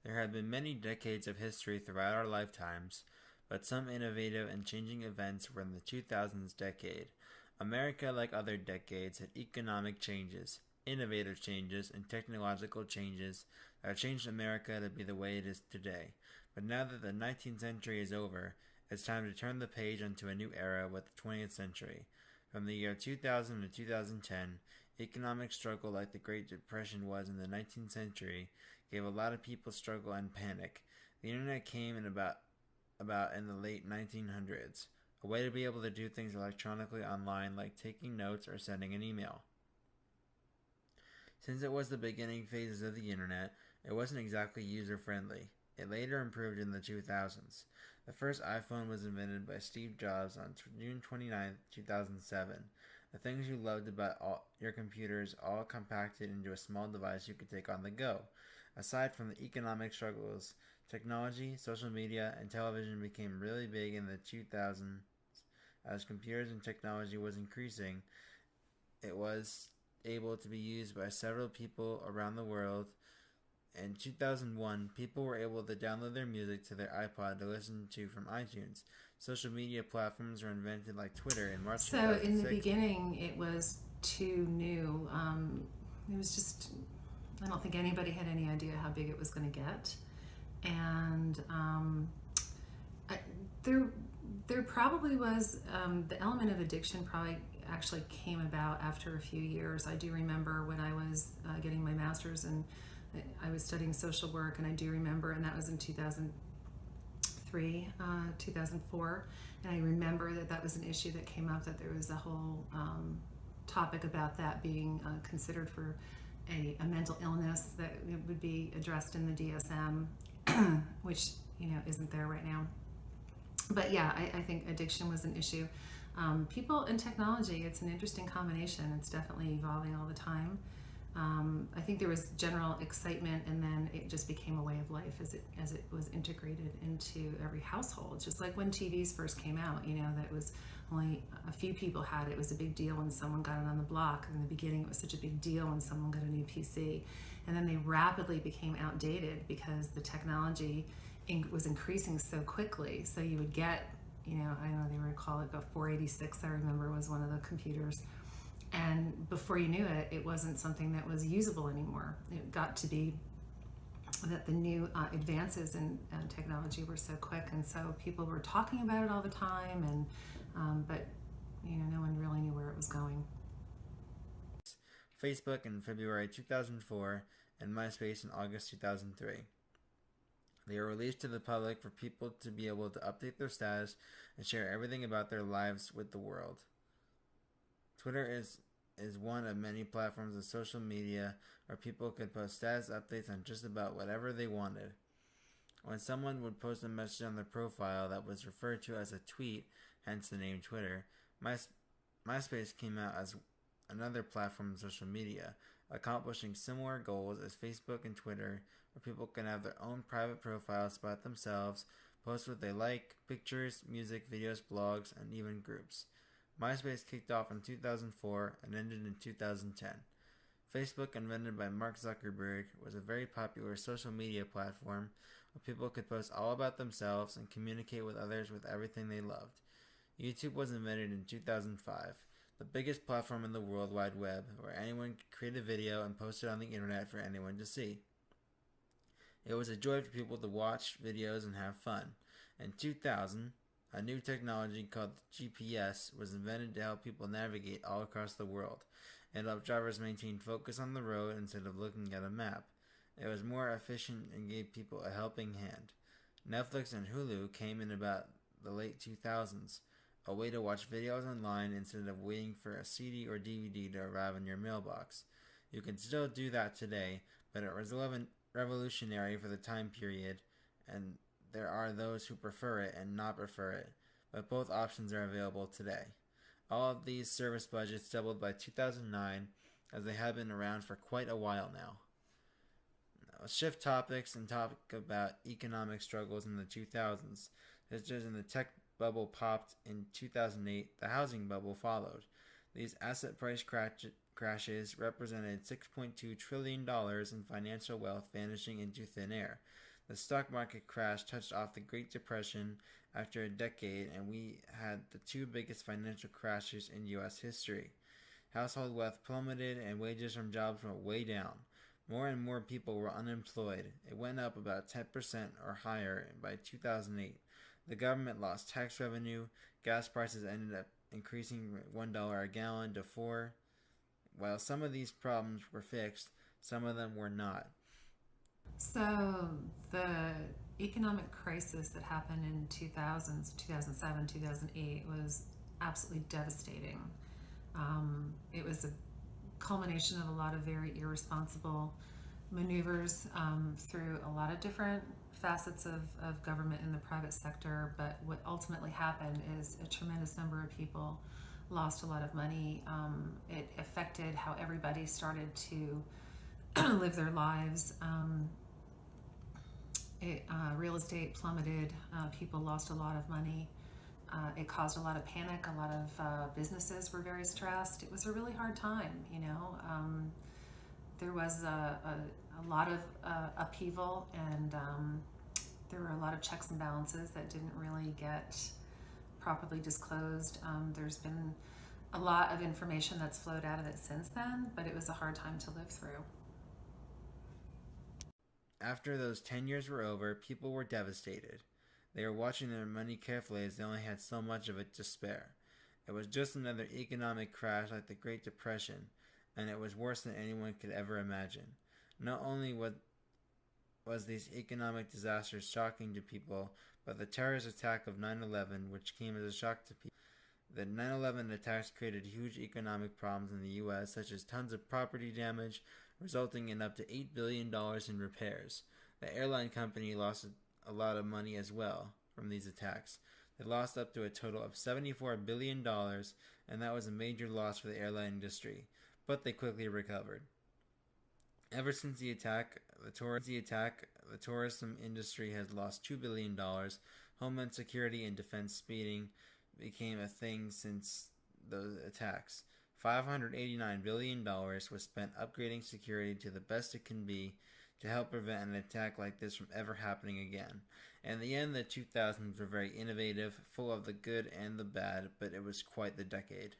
There have been many decades of history throughout our lifetimes, but some innovative and changing events were in the 2000s decade. America, like other decades, had economic changes, innovative changes, and technological changes that changed America to be the way it is today. But now that the 19th century is over, it's time to turn the page onto a new era with the 20th century. From the year 2000 to 2010, economic struggle like the Great Depression was in the 19th century gave a lot of people struggle and panic. The internet came in about in the late 1900s, a way to be able to do things electronically online like taking notes or sending an email. Since it was the beginning phases of the internet, it wasn't exactly user friendly. It later improved in the 2000s. The first iPhone was invented by Steve Jobs on June 29, 2007. The things you loved about your computers all compacted into a small device you could take on the go. Aside from the economic struggles, technology, social media, and television became really big in the 2000s. As computers and technology was increasing, it was able to be used by several people around the world. In 2001, people were able to download their music to their iPod to listen to from iTunes. Social media platforms were invented like Twitter in March So in the 2006. beginning, it was too new. It was just, I don't think anybody had any idea how big it was going to get. And I, there, there probably was the element of addiction probably actually came about after a few years. I do remember when I was getting my master's and I was studying social work, and I do remember, and that was in 2003, 2004, and I remember that that was an issue that came up, that there was a whole topic about that being considered for a mental illness, that it would be addressed in the DSM, which isn't there right now. But yeah, I think addiction was an issue. People and technology, it's an interesting combination. It's definitely evolving all the time. I think there was general excitement, and then it just became a way of life as it was integrated into every household. Just like when TVs first came out, that was only a few people had it. It was a big deal when someone got it on the block. In the beginning, it was such a big deal when someone got a new PC, and then they rapidly became outdated because the technology was increasing so quickly. So you would get, I know they would call it a 486. I remember was one of the computers. And before you knew it, it wasn't something that was usable anymore. It got to be that the new advances in technology were so quick, and so people were talking about it all the time, but no one really knew where it was going. Facebook in February 2004, and MySpace in August 2003. They were released to the public for people to be able to update their status and share everything about their lives with the world. Twitter is one of many platforms of social media where people could post status updates on just about whatever they wanted. When someone would post a message on their profile that was referred to as a tweet, hence the name Twitter, MySpace came out as another platform of social media, accomplishing similar goals as Facebook and Twitter, where people can have their own private profiles about themselves, post what they like, pictures, music, videos, blogs, and even groups. MySpace kicked off in 2004 and ended in 2010. Facebook, invented by Mark Zuckerberg, was a very popular social media platform where people could post all about themselves and communicate with others with everything they loved. YouTube was invented in 2005, the biggest platform in the World Wide Web, where anyone could create a video and post it on the internet for anyone to see. It was a joy for people to watch videos and have fun. In 2000, a new technology called GPS was invented to help people navigate all across the world. It helped drivers maintain focus on the road instead of looking at a map. It was more efficient and gave people a helping hand. Netflix and Hulu came in about the late 2000s, a way to watch videos online instead of waiting for a CD or DVD to arrive in your mailbox. You can still do that today, but it was revolutionary for the time period, and there are those who prefer it and not prefer it, but both options are available today. All of these service budgets doubled by 2009, as they have been around for quite a while now. Let's shift topics and talk about economic struggles in the 2000s. Just as in the tech bubble popped in 2008, the housing bubble followed. These asset price crashes represented $6.2 trillion in financial wealth vanishing into thin air. The stock market crash touched off the Great Depression after a decade, and we had the two biggest financial crashes in U.S. history. Household wealth plummeted, and wages from jobs went way down. More and more people were unemployed. It went up about 10% or higher by 2008. The government lost tax revenue. Gas prices ended up increasing $1 a gallon to $4. While some of these problems were fixed, some of them were not. So the economic crisis that happened in 2007, 2008 was absolutely devastating. It was a culmination of a lot of very irresponsible maneuvers through a lot of different facets of government and the private sector, but what ultimately happened is a tremendous number of people lost a lot of money. It affected how everybody started to live their lives. Real estate plummeted. People lost a lot of money. It caused a lot of panic. A lot of businesses were very stressed. It was a really hard time, you know. There was a lot of upheaval, and there were a lot of checks and balances that didn't really get properly disclosed. There's been a lot of information that's flowed out of it since then, but it was a hard time to live through. After those 10 years were over, people were devastated. They were watching their money carefully as they only had so much of it to spare. It was just another economic crash like the Great Depression, and it was worse than anyone could ever imagine. Not only was these economic disasters shocking to people, but the terrorist attack of 9/11, which came as a shock to people. The 9/11 attacks created huge economic problems in the U.S., such as tons of property damage, resulting in up to $8 billion in repairs. The airline company lost a lot of money as well from these attacks. They lost up to a total of $74 billion, and that was a major loss for the airline industry, but they quickly recovered. Ever since the attack, the tourism industry has lost $2 billion. Homeland Security and defense spending became a thing since those attacks. $589 billion was spent upgrading security to the best it can be to help prevent an attack like this from ever happening again. In the end, the 2000s were very innovative, full of the good and the bad, but it was quite the decade.